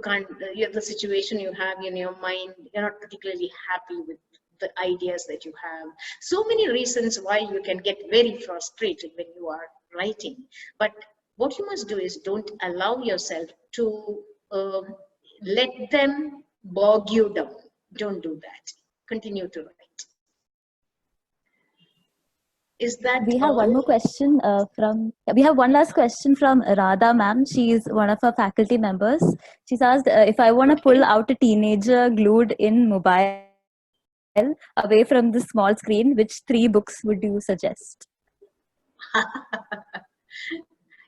can't, the situation you have in your mind, you're not particularly happy with the ideas that you have. So many reasons why you can get very frustrated when you are writing. But what you must do is don't allow yourself to let them bog you down. Don't do that. Continue to write. Is that we have all? one more question we have one last question from Radha ma'am. She is one of our faculty members. She's asked if I want to pull out a teenager glued in mobile away from the small screen, which 3 books would you suggest?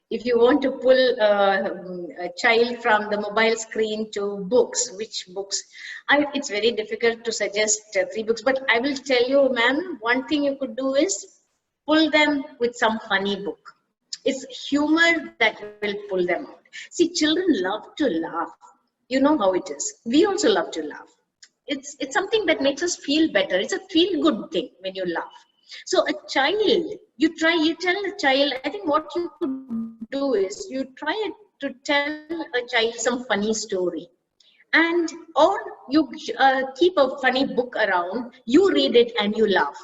If you want to pull a child from the mobile screen to books, which books? It's very difficult to suggest 3 books, but I will tell you, ma'am, one thing you could do is pull them with some funny book. It's humor that will pull them out. See, children love to laugh. You know how it is. We also love to laugh. it's something that makes us feel better. It's a feel good thing when you laugh. So a child, you tell a child, I think what you could do is you try to tell a child some funny story, and or you keep a funny book around, you read it and you laugh.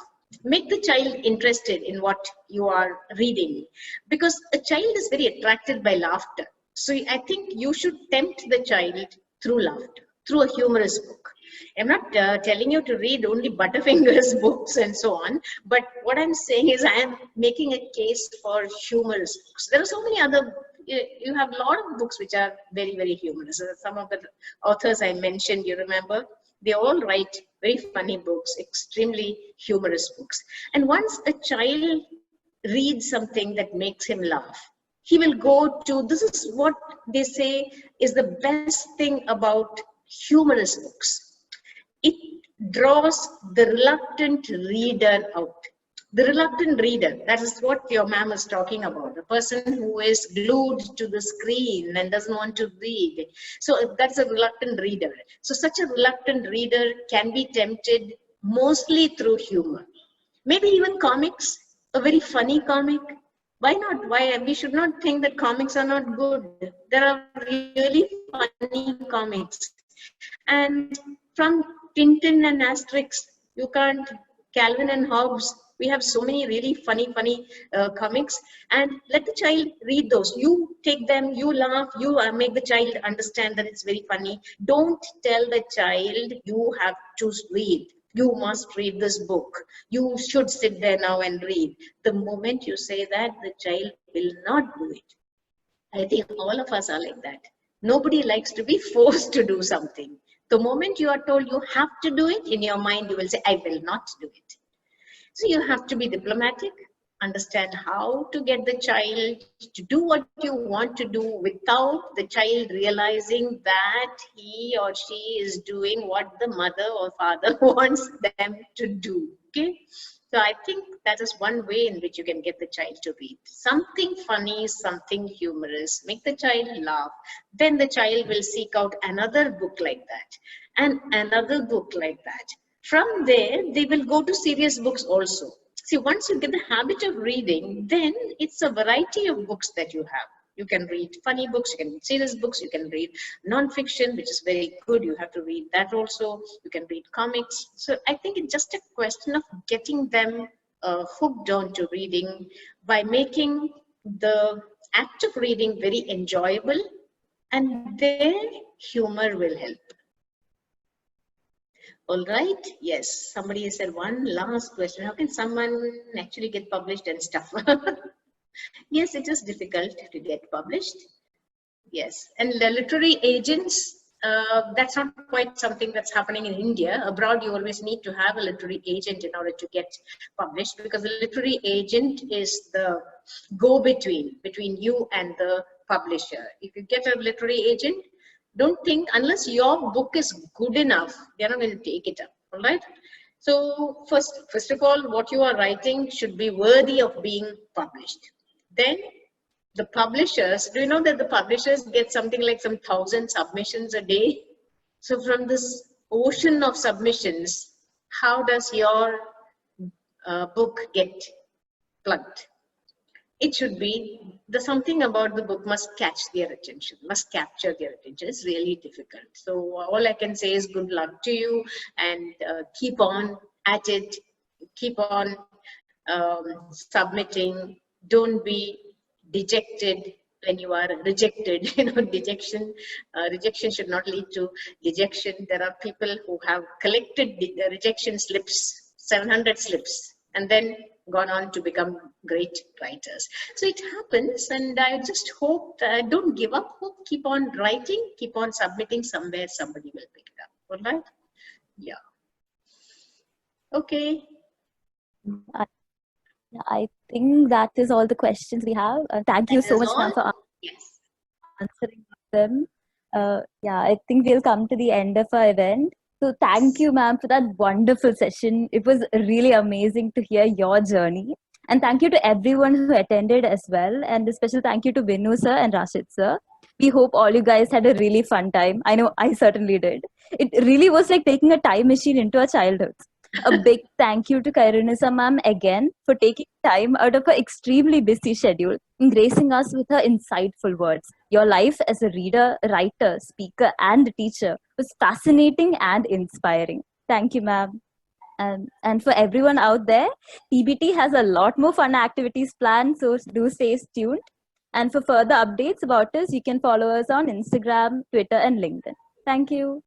Make the child interested in what you are reading, because a child is very attracted by laughter. So I think you should tempt the child through laughter, through a humorous book. I'm not telling you to read only Butterfingers books and so on, but what I'm saying is I am making a case for humorous books. There are so many other, you have a lot of books which are very, very humorous. Some of the authors I mentioned, you remember, they all write very funny books, extremely humorous books. And once a child reads something that makes him laugh, he will go to, this is what they say is the best thing about humorous books. It draws the reluctant reader out. The reluctant reader, that is what your ma'am was talking about, the person who is glued to the screen and doesn't want to read. So that's a reluctant reader. So such a reluctant reader can be tempted mostly through humor. Maybe even comics, a very funny comic. Why not? Why? We should not think that comics are not good. There are really funny comics. And from Tintin and Asterix, you can't, Calvin and Hobbes, we have so many really funny comics, and let the child read those. You take them, you laugh, you make the child understand that it's very funny. Don't tell the child you have to read. You must read this book. You should sit there now and read. The moment you say that, the child will not do it. I think all of us are like that. Nobody likes to be forced to do something. The moment you are told you have to do it, in your mind you will say, I will not do it. So you have to be diplomatic, understand how to get the child to do what you want to do without the child realizing that he or she is doing what the mother or father wants them to do. Okay? So I think that is one way in which you can get the child to read. Something funny, something humorous, make the child laugh. Then the child will seek out another book like that and another book like that. From there, they will go to serious books also. See, once you get the habit of reading, then it's a variety of books that you have. You can read funny books, you can read serious books, you can read non-fiction, which is very good. You have to read that also. You can read comics. So I think it's just a question of getting them hooked on to reading by making the act of reading very enjoyable, and their humor will help. All right. Yes. Somebody said one last question. How can someone actually get published and stuff? Yes, it is difficult to get published. Yes. And the literary agents, that's not quite something that's happening in India. Abroad, you always need to have a literary agent in order to get published, because the literary agent is the go-between between you and the publisher. If you get a literary agent, don't think, unless your book is good enough, they're not going to take it up. All right. So first of all, what you are writing should be worthy of being published. Then the publishers, do you know that the publishers get something like some 1,000 submissions a day? So from this ocean of submissions, how does your book get plugged? It should be, something about the book must catch their attention, must capture their attention. It's really difficult. So all I can say is good luck to you, and keep on at it, keep on submitting. Don't be dejected when you are rejected. You know, rejection should not lead to dejection. There are people who have collected rejection slips, 700 slips, and then gone on to become great writers. So it happens, and I just hope that don't give up. Hope, keep on writing, keep on submitting. Somewhere somebody will pick it up. All right? Yeah. Okay. I think that is all the questions we have. Thank you so much, ma'am, for answering them. Yeah, I think we'll come to the end of our event. So thank you, ma'am, for that wonderful session. It was really amazing to hear your journey. And thank you to everyone who attended as well. And a special thank you to Vinu sir and Rashid sir. We hope all you guys had a really fun time. I know I certainly did. It really was like taking a time machine into our childhood. A big thank you to Kairunisa ma'am again for taking time out of her extremely busy schedule and gracing us with her insightful words. Your life as a reader, writer, speaker, and teacher was fascinating and inspiring. Thank you, ma'am. And for everyone out there, PBT has a lot more fun activities planned, so do stay tuned. And for further updates about us, you can follow us on Instagram, Twitter, and LinkedIn. Thank you.